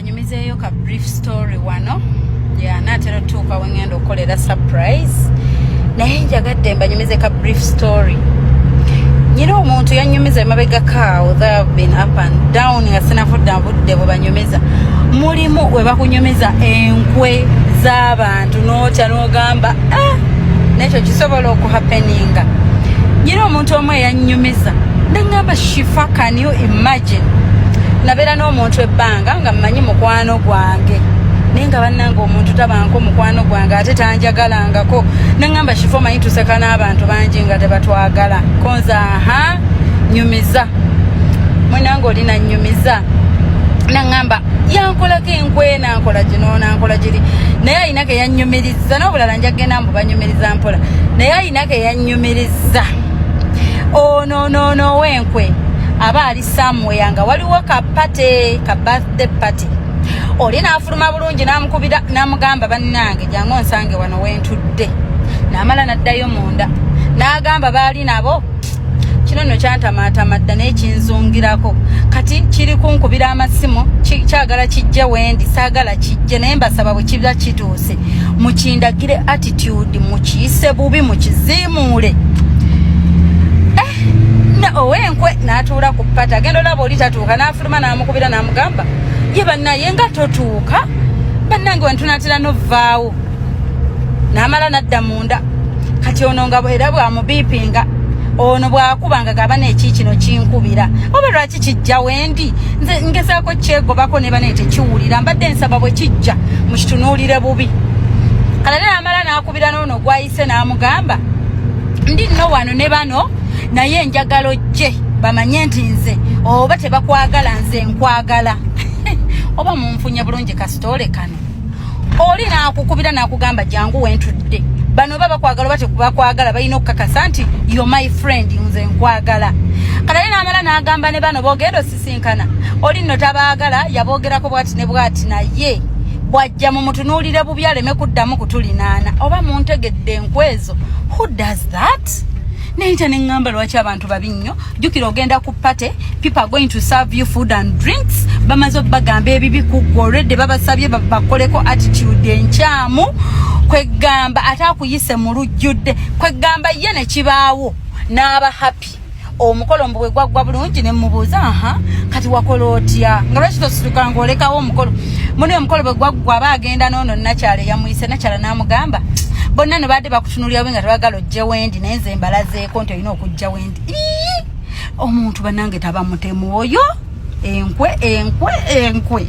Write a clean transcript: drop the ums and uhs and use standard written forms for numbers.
mbanyumizeeyo ka brief story wano naatera tuuka wengenda okukolera surprise naye njagadde mbanyumize ka brief story. Nyina omuntu yanyumiza emabega kaawo, they have been up and down nga sinafudda budde bwe banyumiza. Mulimu we bakunyumiza enkwe z'abantu n'otya n'ogamba nekyo kisobola okuhappeninga. Nyina omuntu omu eyanyumiza nengamba shifa, can you imagine? Nabeera n'omuntu ebbanga nga mmanyi mukwano gwange naye nga bannanga omuntu tabanko mukwano gwange ate tanjagalangako. Nengamba shifo manyi tuseka n'abantu bangi nga tebatwagala konza nyumiza mwenange oli nanyumiza. Nengamba yankolako enkwe nankola gino nankola giri naye ayina ke yanyumiriza n'obulala njagenda mbu banyumiriza mpola naye ayina ke yanyumiriza. No wenkwe aba ali somewhere nga waliwo ka party, ka birthday party. Oli n'afuluma bulungi n'amukubira n'amugamba bannange jangu nsange wano wentudde. N'amala n'addayo munda n'agamba baali nabo kino nno kyantamaatamadda n'ekinzungirako kati kiri kunkubira amasimu kyagala kijje wendi saagala kijje naye mbasaba bwe kiba kituuse mukindagire attitude mukiyise bubi mukiziimuule. Owenkwe n'atuula ku ppata agenda olaba oli tatuuka n'afuluma n'amukubira n'amugamba ye bannaye nga totuuka bannange wentunatera novaawo. N'amala n'adda munda kati ono nga era bwamubiipinga ono bwakubanga gaba n'eki kino kinkubira oba lwaki kijja wendi nze ngezaako kyegobako ne bane tekiwulira mbadde nsaba bwe kijja mukitunuulire bubi. Kala n'amala n'akubira n'ono gwayise n'amugamba ndi nno wano ne bano naye njagalo gye bamanye nti nze oba tebakwagala nze nkwagala. Oba munfunye bulungi kasitole kano oli n'akukubira n'akugamba jangu wentudde bano baba kwagala oba tekubakwagala balina okukakasa nti you're my friend nze nkwagala. Kala n'amala n'agamba ne bano boogenda osisinkana oli nno tabaagala yaboogerako bwati ne bwati naye bwajja mu mutunuulire bubi aleme kuddamu kutulinaana. Oba muntegedde enkwezo who does that? Nenta nengamba lwaki abantu babi nnyo. Jukira ogenda ku party, people are going to serve you food and drinks. Bamazo bagamba ebibi ku already babasabye bakoleko attitude enkyamu kwegamba atakuyise mu lujjudde kwegamba ye ne kibaawo n'aba happy. Omukolo mbwe gwaggwa bulungi ne mubuuza kati wakola otya nga lwaki tosituka ng'olekawo omukolo muni omukolo bwe gwaggwa aba agenda n'ono nakyala yamuyise nakyala n'amugamba bonna ne badde bakutunulira nga tebagala ojje wendi naye nze mbalazeeko nti olina okujja wendi. Omuntu bannange taba mutemu oyo enkwe.